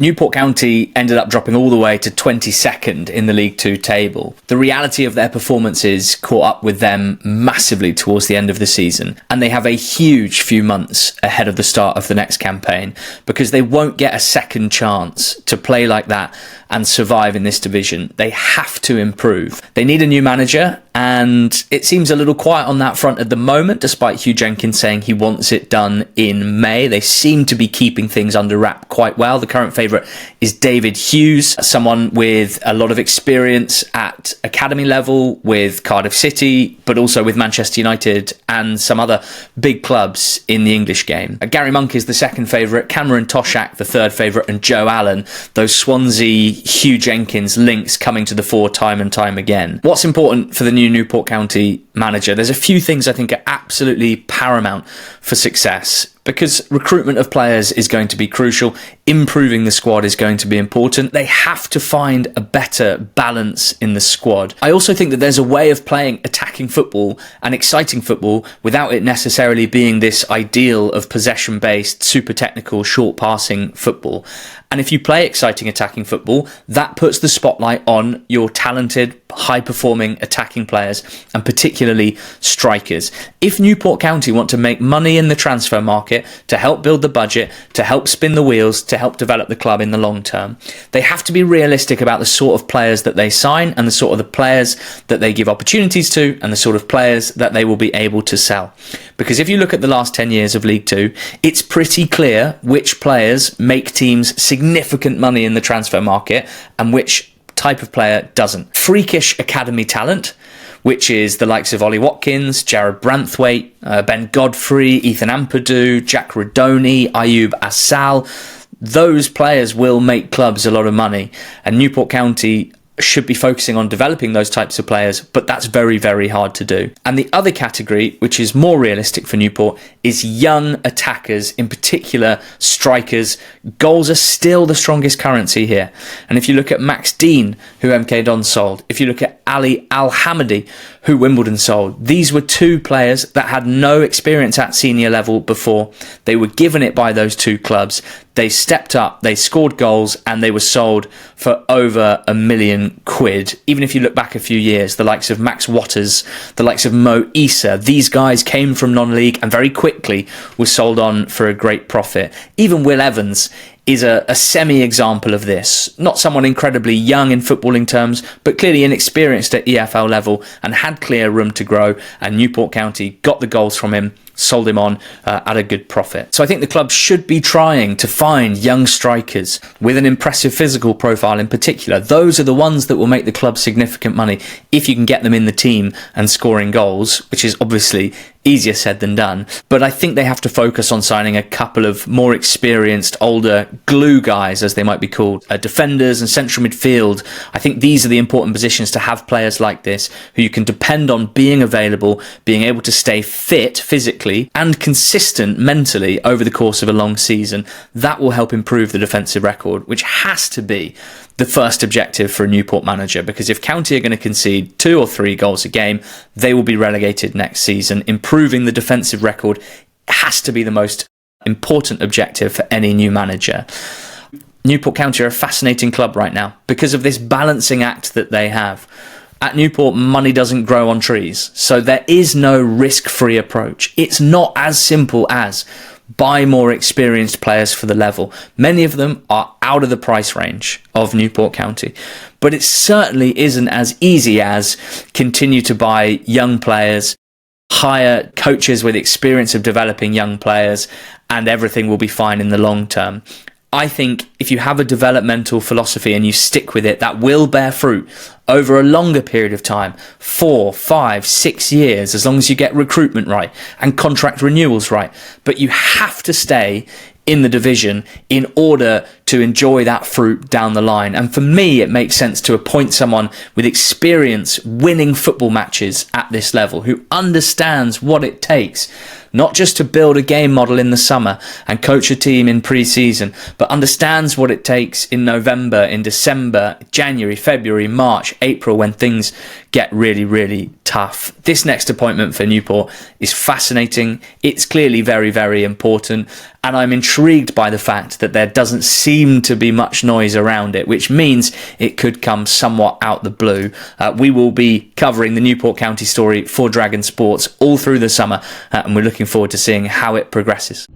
Newport County ended up dropping all the way to 22nd in the League Two table. The reality of their performances caught up with them massively towards the end of the season, and they have a huge few months ahead of the start of the next campaign because they won't get a second chance to play like that and survive in this division. They have to improve. They need a new manager, and it seems a little quiet on that front at the moment, despite Hugh Jenkins saying he wants it done in May. They seem to be keeping things under wrap quite well. The current favourite is David Hughes, someone with a lot of experience at academy level with Cardiff City, but also with Manchester United and some other big clubs in the English game. Gary Monk is the second favourite, Cameron Toshak the third favourite, and Joe Allen, those Swansea Hugh Jenkins links coming to the fore time and time again. What's important for the new Newport County manager? There's a few things I think are absolutely paramount for success, because recruitment of players is going to be crucial. Improving the squad is going to be important. They have to find a better balance in the squad. I also think that there's a way of playing attacking football and exciting football without it necessarily being this ideal of possession-based, super technical, short passing football. And if you play exciting attacking football, that puts the spotlight on your talented, high-performing attacking players, and particularly strikers. If Newport County want to make money in the transfer market, to help build the budget, to help spin the wheels, to help develop the club in the long term, they have to be realistic about the sort of players that they sign and the sort of the players that they give opportunities to and the sort of players that they will be able to sell. Because if you look at the last 10 years of League Two, it's pretty clear which players make teams significant money in the transfer market and which type of player doesn't. Freakish academy talent, which is the likes of Ollie Watkins, Jared Branthwaite, Ben Godfrey, Ethan Ampadu, Jack Rodoni, Ayub Assal. Those players will make clubs a lot of money, and Newport County should be focusing on developing those types of players, but that's very, very hard to do. And the other category, which is more realistic for Newport, is young attackers, in particular strikers. Goals are still the strongest currency here. And if you look at Max Dean, who MK Dons sold, if you look at Ali Al-Hamadi, who Wimbledon sold, these were two players that had no experience at senior level before. They were given it by those two clubs. They stepped up, they scored goals, and they were sold for over £1 million. Even if you look back a few years, the likes of Max Waters, the likes of Mo Issa, these guys came from non-league and very quickly were sold on for a great profit. Even Will Evans is a semi-example of this. Not someone incredibly young in footballing terms, but clearly inexperienced at EFL level and had clear room to grow, and Newport County got the goals from him, sold him on at a good profit. So I think the club should be trying to find young strikers with an impressive physical profile in particular. Those are the ones that will make the club significant money if you can get them in the team and scoring goals, which is obviously easier said than done. But I think they have to focus on signing a couple of more experienced, older glue guys, as they might be called, defenders and central midfield. I think these are the important positions to have players like this who you can depend on being available, being able to stay fit physically and consistent mentally over the course of a long season. That will help improve the defensive record, which has to be the first objective for a Newport manager, because if County are going to concede 2 or 3 goals a game, they will be relegated next season. Improving the defensive record has to be the most important objective for any new manager. Newport County are a fascinating club right now because of this balancing act that they have. At Newport, money doesn't grow on trees, so there is no risk-free approach. It's not as simple as buy more experienced players for the level. Many of them are out of the price range of Newport County, but it certainly isn't as easy as continue to buy young players, hire coaches with experience of developing young players, and everything will be fine in the long term. I think if you have a developmental philosophy and you stick with it, that will bear fruit over a longer period of time, 4, 5, 6 years, as long as you get recruitment right and contract renewals right. But you have to stay in the division in order to enjoy that fruit down the line. And for me, it makes sense to appoint someone with experience winning football matches at this level, who understands what it takes, not just to build a game model in the summer and coach a team in pre-season, but understands what it takes in November, in December, January, February, March, April, when things get really, really tough. This next appointment for Newport is fascinating. It's clearly very, very important. And I'm intrigued by the fact that there doesn't seem seem to be much noise around it, which means it could come somewhat out the blue. We will be covering the Newport County story for DragonSports all through the summer, and we're looking forward to seeing how it progresses.